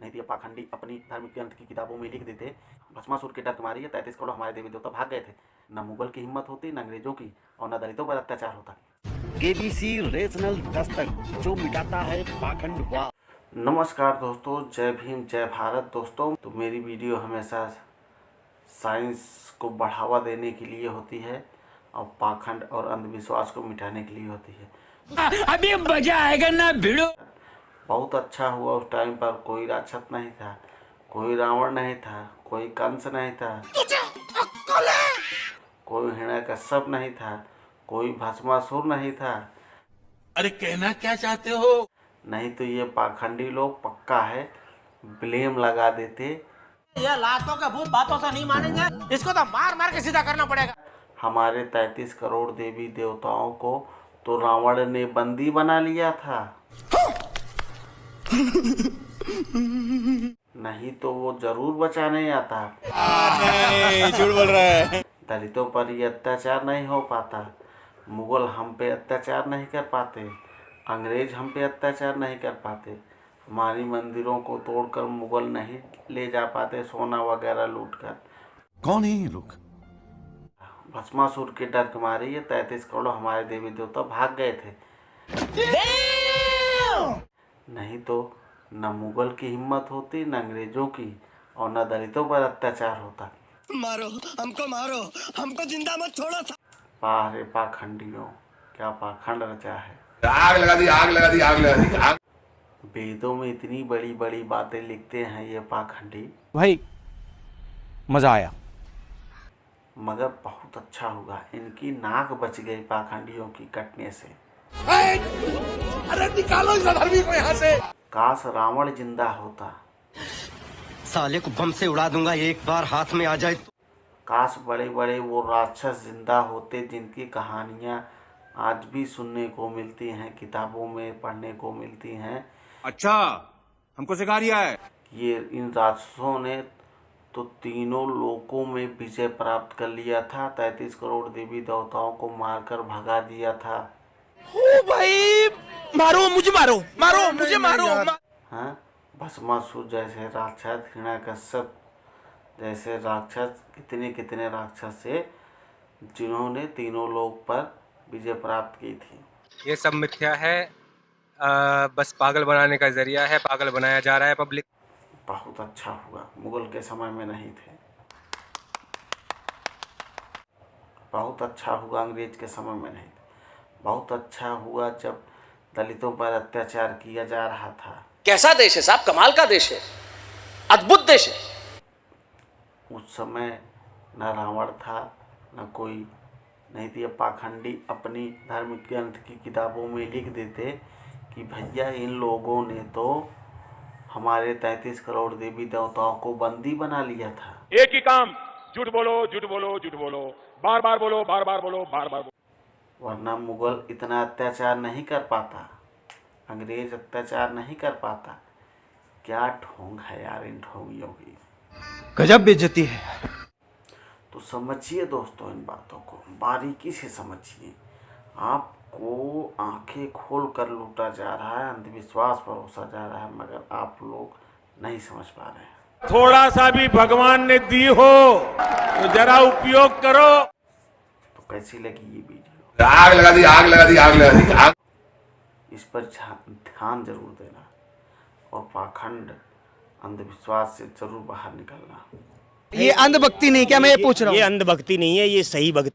नहीं तो ये पाखंडी अपनी धार्मिक ग्रंथ की किताबों में लिख देते, भस्मासुर के डर के मारे 33 करोड़ हमारे देवी देवता भाग गए थे। न मुगल की हिम्मत होती, न अंग्रेजों की, और न दलितों पर अत्याचार होता। केबीसी रीजनल दस्तक, जो मिटाता है पाखंडवाद। नमस्कार दोस्तों, जय भीम जय भारत। दोस्तों, तो मेरी वीडियो हमेशा साइंस को बढ़ावा देने के लिए होती है और पाखंड और अंधविश्वास को मिटाने के लिए होती है। अभी मजा आएगा ना भिड़ो। बहुत अच्छा हुआ, उस टाइम पर कोई राक्षस नहीं था, कोई रावण नहीं था, कोई कंस नहीं था, कोई हिरण्यकश्यप नहीं था, कोई भस्मासुर नहीं था। अरे कहना क्या चाहते हो? नहीं तो ये पाखंडी लोग पक्का है ब्लेम लगा देते। ये लातों का भूत बातों से नहीं मानेंगे, इसको तो मार मार के सीधा करना पड़ेगा। हमारे 33 करोड़ देवी देवताओं को तो रावण ने बंदी बना लिया था। नहीं तो वो जरूर बचाने आता। नहीं, झूठ बोल रहा है। दलितों पर ये अत्याचार नहीं हो पाता, मुगल हम पे अत्याचार नहीं कर पाते, अंग्रेज हम पे अत्याचार नहीं कर पाते, हमारी मंदिरों को तोड़कर मुगल नहीं ले जा पाते सोना वगैरह लूटकर। कौन है ये लोग? भस्मासुर के डर के मारे ये 33 करोड़ हमारे देवी देवता भाग गए थे। नहीं तो न मुगल की हिम्मत होती, न अंग्रेजों की, और न दलितों पर अत्याचार होता। मारो हमको जिंदा मत छोड़ो। पारे पाखंडियों, क्या पाखंड रचा है। आग लगा दी, आग लगा दी, आग लगा दी, आग। वेदों में इतनी बड़ी बड़ी बातें लिखते हैं ये पाखंडी। भाई मजा आया, मगर बहुत अच्छा हुआ, इनकी नाक बच गई पाखंडियों की कटने से। अरे निकालो इस अधर्मी को यहाँ से। काश रावण जिंदा होता। साले को बम से उड़ा दूंगा एक बार हाथ में आ जाए तो। काश बड़े बड़े वो राक्षस जिंदा होते जिनकी कहानियाँ आज भी सुनने को मिलती हैं, किताबों में पढ़ने को मिलती हैं। अच्छा हमको सिखा रिया है। ये इन राक्षसों ने तो तीनों लोकों में विजय प्राप्त कर लिया था, 33 करोड़ देवी देवताओं को मारकर भगा दिया था। ओ भाई मारो मुझे, मारो मारो मुझे, मारो। हाँ, भस्मासुर जैसे राक्षस, हिरण्यकश्यप जैसे राक्षस, कितने कितने राक्षस से जिन्होंने तीनों लोक पर विजय प्राप्त की थी। ये सब मिथ्या है, बस पागल बनाने का जरिया है, पागल बनाया जा रहा है पब्लिक। बहुत अच्छा हुआ मुगल के समय में नहीं थे, बहुत अच्छा हुआ अंग्रेज के समय में नहीं थे, बहुत अच्छा हुआ जब दलितों पर अत्याचार किया जा रहा था। कैसा देश है साहब, कमाल का देश है, अद्भुत देश है। उस समय न रावण था, न कोई, नहीं तो ये पाखंडी अपनी धार्मिक ग्रंथ की किताबों में लिख देते कि भैया इन लोगों ने तो हमारे 33 करोड़ देवी देवताओं को बंदी बना लिया था। एक ही काम, झूठ बोलो झूठ बोलो झूठ बोलो, बार बार बोलो बार बार बोलो बार बार बोलो। वरना मुगल इतना अत्याचार नहीं कर पाता, अंग्रेज अत्याचार नहीं कर पाता। क्या ढोंग है यार इन ढोंगियों की, गजब बेइज्जती है। तो समझिए दोस्तों, इन बातों को बारीकी से समझिए। आपको आंखें खोल कर लूटा जा रहा है, अंधविश्वास परोसा जा रहा है, मगर आप लोग नहीं समझ पा रहे हैं। थोड़ा सा भी भगवान ने दी हो तो जरा उपयोग करो। तो कैसी लगी ये वीडियो? आग लगा दी, आग लगा दी, आग लगा दी, आग। इस पर ध्यान जरूर देना और पाखंड अंधविश्वास से जरूर बाहर निकलना। ये अंधभक्ति नहीं क्या, मैं ये पूछ रहा हूँ? ये अंधभक्ति नहीं है, ये सही भक्ति।